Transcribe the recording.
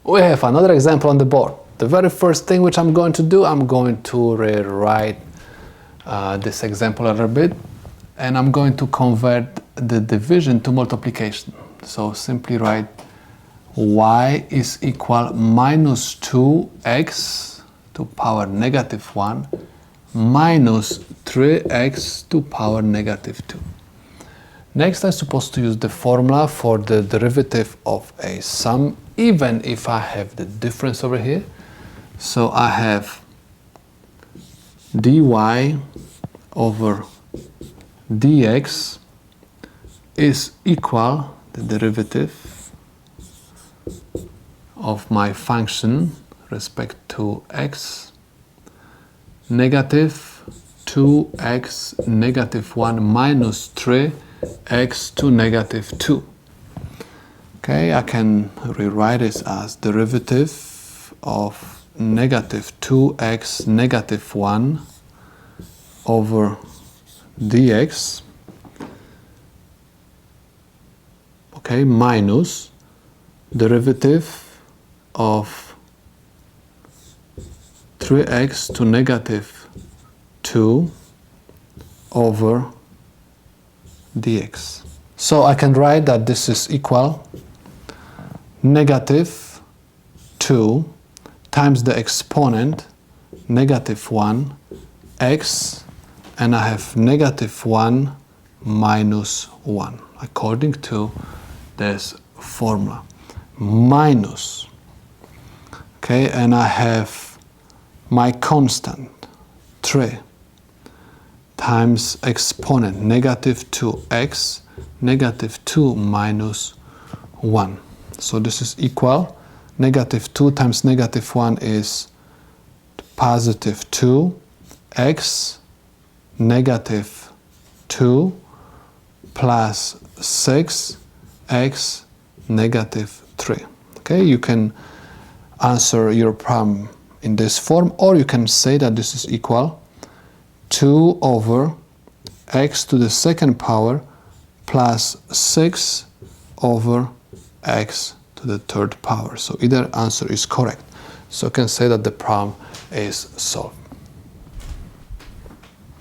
We have another example on the board. The very first thing which I'm going to do, I'm going to rewrite this example a little bit, and I'm going to convert the division to multiplication. So simply write y is equal minus 2x to power negative 1 minus 3x to power negative 2. Next, I'm supposed to use the formula for the derivative of a sum, even if I have the difference over here. So I have dy over dx is equal the derivative of my function respect to x negative 2x negative 1 minus 3x to negative 2. Okay, I can rewrite this as derivative of negative 2x negative 1 over dx, okay, minus derivative of 3x to negative 2 over dx. So I can write that this is equal negative 2 times the exponent negative 1 x, and I have negative 1 minus 1 according to this formula, minus, okay, and I have my constant 3 times exponent negative 2x negative 2 minus 1. So this is equal negative 2 times negative 1 is positive 2 x negative 2 plus 6 x negative 3. Okay, you can answer your problem in this form, or you can say that this is equal 2 over x to the second power plus 6 over x to the third power. So either answer is correct. So I can say that the problem is solved.